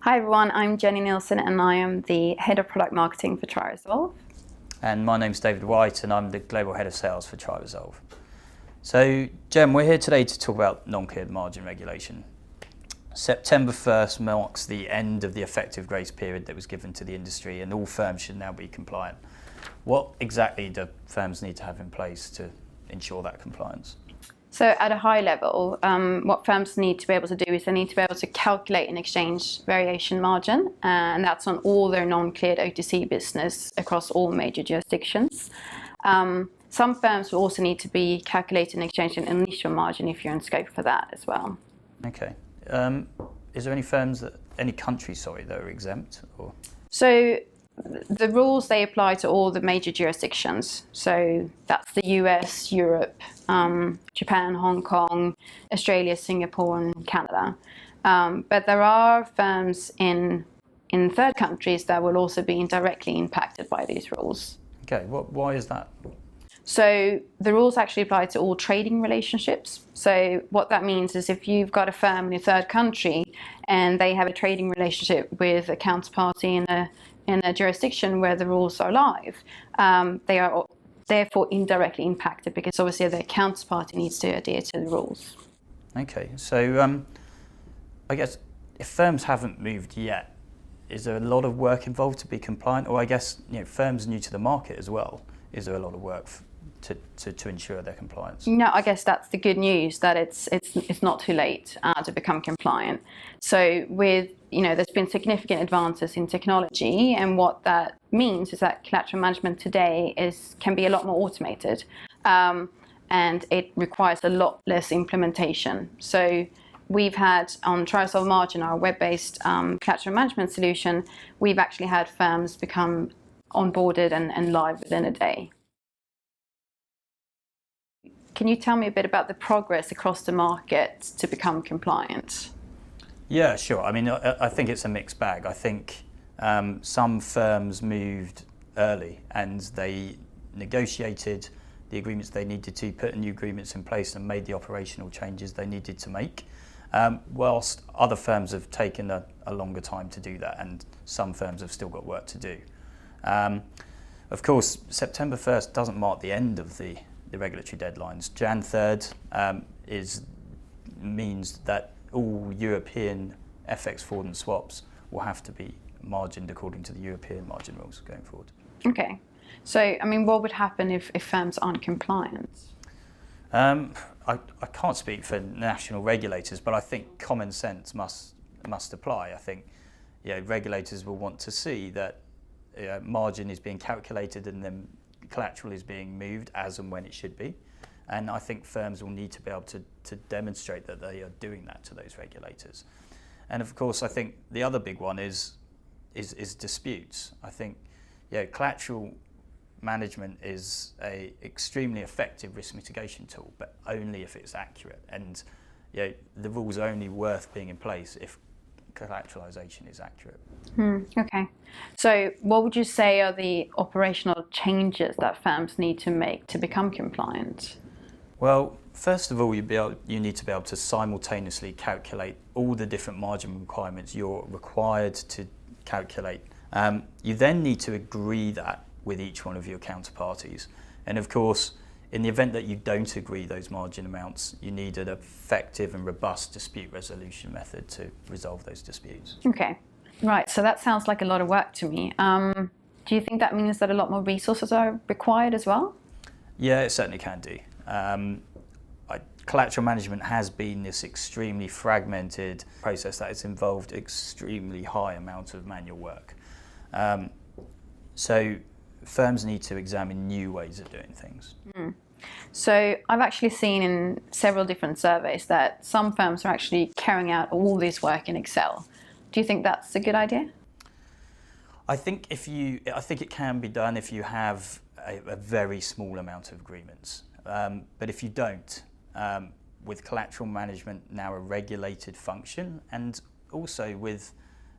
Hi everyone, I'm Jenny Nielsen and I am the Head of Product Marketing for triResolve. And my name's David White and I'm the Global Head of Sales for triResolve. So Jen, we're here today to talk about non-cleared margin regulation. September 1st marks the end of the effective grace period that was given to the industry and all firms should now be compliant. What exactly do firms need to have in place to ensure that compliance? So at a high level, what firms need to be able to do is they need to be able to calculate an exchange variation margin, and that's on all their non-cleared OTC business across all major jurisdictions. Some firms will also need to be calculating an exchange and initial margin if you're in scope for that as well. Okay. Is there any countries that are exempt? Or? So the rules, they apply to all the major jurisdictions. So that's the US, Europe, Japan, Hong Kong, Australia, Singapore, and Canada. But there are firms in third countries that will also be indirectly impacted by these rules. Okay, why is that? So the rules actually apply to all trading relationships. So what that means is if you've got a firm in a third country and they have a trading relationship with a counterparty in a jurisdiction where the rules are live, they are therefore indirectly impacted because obviously their counterparty needs to adhere to the rules. Okay, so I guess if firms haven't moved yet, is there a lot of work involved to be compliant? Or I guess firms new to the market as well, is there a lot of work to ensure their compliance? No, I guess that's the good news, that it's not too late to become compliant. So with there's been significant advances in technology, and what that means is that collateral management today can be a lot more automated, and it requires a lot less implementation. So we've had on triResolve Margin, our web-based collateral management solution, we've actually had firms become onboarded and live within a day. Can you tell me a bit about the progress across the market to become compliant? Yeah, sure. I mean, I think it's a mixed bag. I think some firms moved early and they negotiated the agreements they needed to, put new agreements in place and made the operational changes they needed to make, whilst other firms have taken a longer time to do that, and some firms have still got work to do. Of course, September 1st doesn't mark the end of the regulatory deadlines. Jan 3rd means that all European FX forward and swaps will have to be margined according to the European margin rules going forward. Okay. So, I mean, what would happen if firms aren't compliant? I can't speak for national regulators, but I think common sense must apply. I think regulators will want to see that margin is being calculated and then collateral is being moved as and when it should be. And I think firms will need to be able to demonstrate that they are doing that to those regulators. And of course, I think the other big one is disputes. I think collateral management is an extremely effective risk mitigation tool, but only if it's accurate. And the rules are only worth being in place if collateralization is accurate. Okay. So what would you say are the operational changes that firms need to make to become compliant? Well, first of all, you need to be able to simultaneously calculate all the different margin requirements you're required to calculate. You then need to agree that with each one of your counterparties. And of course, in the event that you don't agree those margin amounts, you need an effective and robust dispute resolution method to resolve those disputes. Okay, right. So that sounds like a lot of work to me. Do you think that means that a lot more resources are required as well? Yeah, it certainly can do. Collateral management has been this extremely fragmented process that has involved extremely high amounts of manual work. So firms need to examine new ways of doing things. So I've actually seen in several different surveys that some firms are actually carrying out all this work in Excel. Do you think that's a good idea? I think it can be done if you have a very small amount of agreements. But if you don't, with collateral management now a regulated function, and also with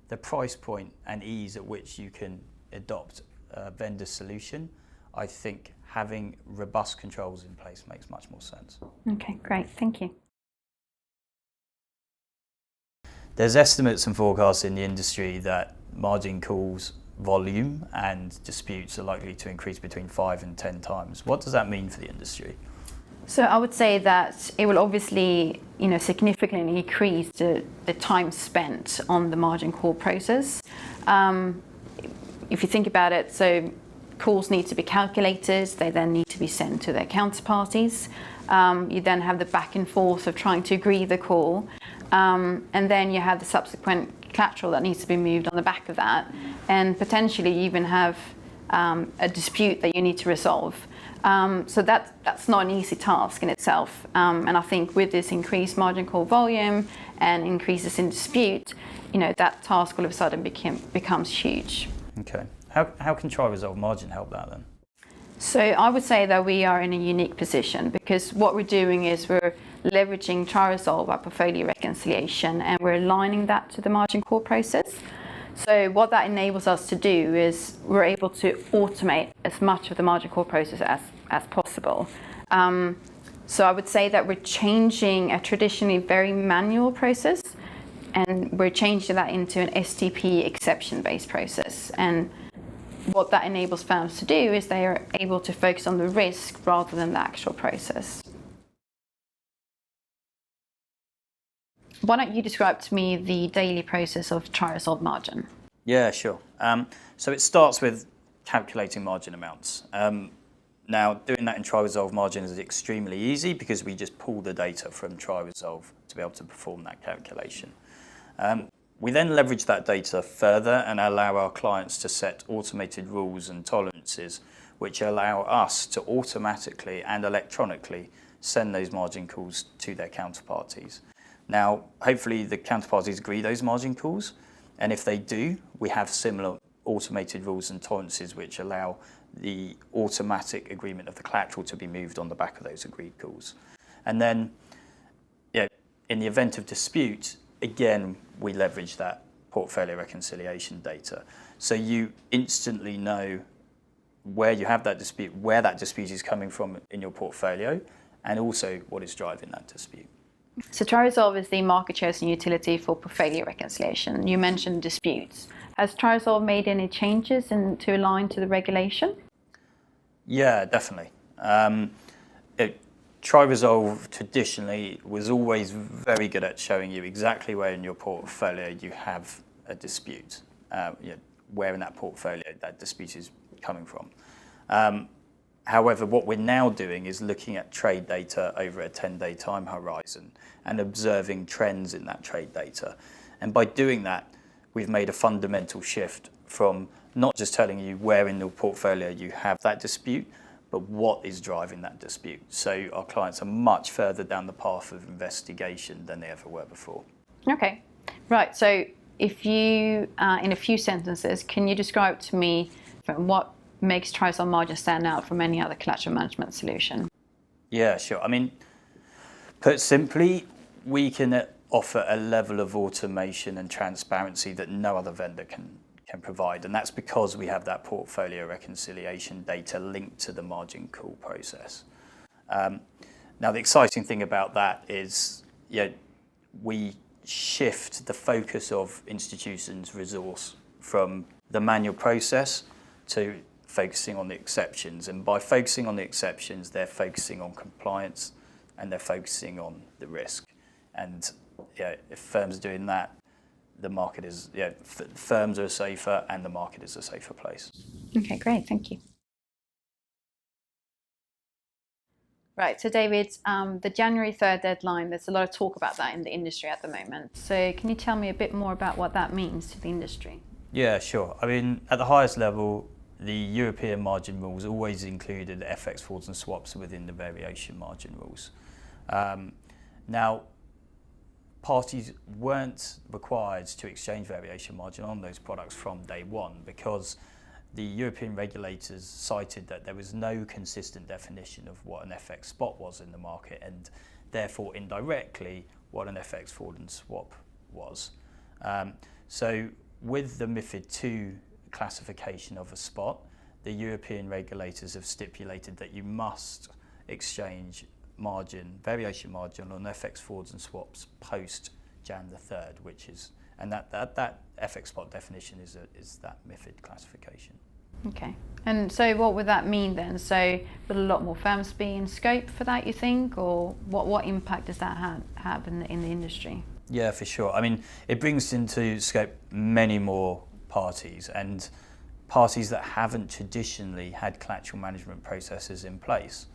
the price point and ease at which you can adopt a vendor solution, I think having robust controls in place makes much more sense. Okay, great. Thank you. There's estimates and forecasts in the industry that margin calls volume and disputes are likely to increase between 5 and 10 times. What does that mean for the industry? So I would say that it will obviously, significantly increase the time spent on the margin call process. If you think about it, so calls need to be calculated, they then need to be sent to their counterparties. You then have the back and forth of trying to agree the call, and then you have the subsequent collateral that needs to be moved on the back of that, and potentially you even have a dispute that you need to resolve. So that's not an easy task in itself, and I think with this increased margin call volume and increases in dispute, that task all of a sudden becomes huge. Okay. How can triResolve margin help that then? So I would say that we are in a unique position because what we're doing is we're leveraging triResolve, our portfolio reconciliation, and we're aligning that to the margin call process. So what that enables us to do is we're able to automate as much of the margin call process as possible. So I would say that we're changing a traditionally very manual process, and we're changing that into an STP exception-based process. And what that enables firms to do is they are able to focus on the risk rather than the actual process. Why don't you describe to me the daily process of triResolve margin? Yeah, sure. So it starts with calculating margin amounts. Now, doing that in triResolve margin is extremely easy because we just pull the data from triResolve to be able to perform that calculation. We then leverage that data further and allow our clients to set automated rules and tolerances which allow us to automatically and electronically send those margin calls to their counterparties. Now, hopefully the counterparties agree those margin calls, and if they do, we have similar automated rules and tolerances which allow the automatic agreement of the collateral to be moved on the back of those agreed calls. And then, in the event of dispute, again, we leverage that portfolio reconciliation data. So you instantly know where you have that dispute, where that dispute is coming from in your portfolio, and also what is driving that dispute. So triResolve is the market chosen utility for portfolio reconciliation. You mentioned disputes. Has triResolve made any changes to align to the regulation? Yeah, definitely. triResolve traditionally was always very good at showing you exactly where in your portfolio you have a dispute, where in that portfolio that dispute is coming from. However, what we're now doing is looking at trade data over a 10-day time horizon and observing trends in that trade data. And by doing that, we've made a fundamental shift from not just telling you where in your portfolio you have that dispute, but what is driving that dispute. So our clients are much further down the path of investigation than they ever were before. Okay, right. So if you, in a few sentences, can you describe to me what makes triResolve margin stand out from any other collateral management solution? Yeah, sure. I mean, put simply, we can offer a level of automation and transparency that no other vendor can provide, and that's because we have that portfolio reconciliation data linked to the margin call process. Now, the exciting thing about that is, we shift the focus of institutions' resource from the manual process to focusing on the exceptions, and by focusing on the exceptions, they're focusing on compliance and they're focusing on the risk. And if firms are doing that, the market is, firms are safer and the market is a safer place. Okay, great, thank you. Right, so David, the January 3rd deadline, there's a lot of talk about that in the industry at the moment. So can you tell me a bit more about what that means to the industry? Yeah, sure. I mean, at the highest level, the European margin rules always included FX forwards and swaps within the variation margin rules. Now, parties weren't required to exchange variation margin on those products from day one because the European regulators cited that there was no consistent definition of what an FX spot was in the market, and therefore indirectly what an FX forward and swap was. So with the MiFID II classification of a spot, the European regulators have stipulated that you must exchange variation margin on FX forwards and swaps post Jan the 3rd, which is, and that FX spot definition is that MiFID classification. Okay, and so what would that mean then? So would a lot more firms be in scope for that, you think, or what impact does that have in the industry? Yeah, for sure. I mean, it brings into scope many more parties, and parties that haven't traditionally had collateral management processes in place.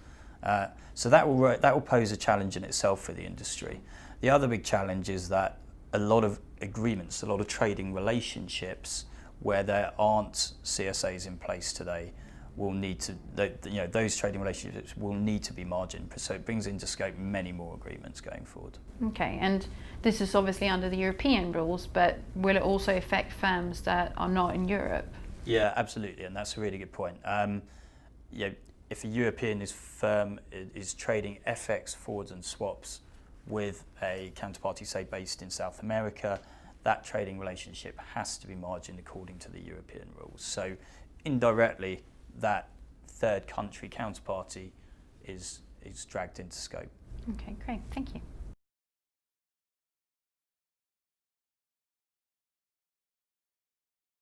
So that will pose a challenge in itself for the industry. The other big challenge is that a lot of agreements, a lot of trading relationships where there aren't CSAs in place today will need to, those trading relationships will need to be margined. So it brings into scope many more agreements going forward. Okay, and this is obviously under the European rules, but will it also affect firms that are not in Europe? Yeah, absolutely, and that's a really good point. If a European firm is trading FX forwards and swaps with a counterparty, say, based in South America, that trading relationship has to be margined according to the European rules. So indirectly, that third country counterparty is dragged into scope. Okay, great, thank you.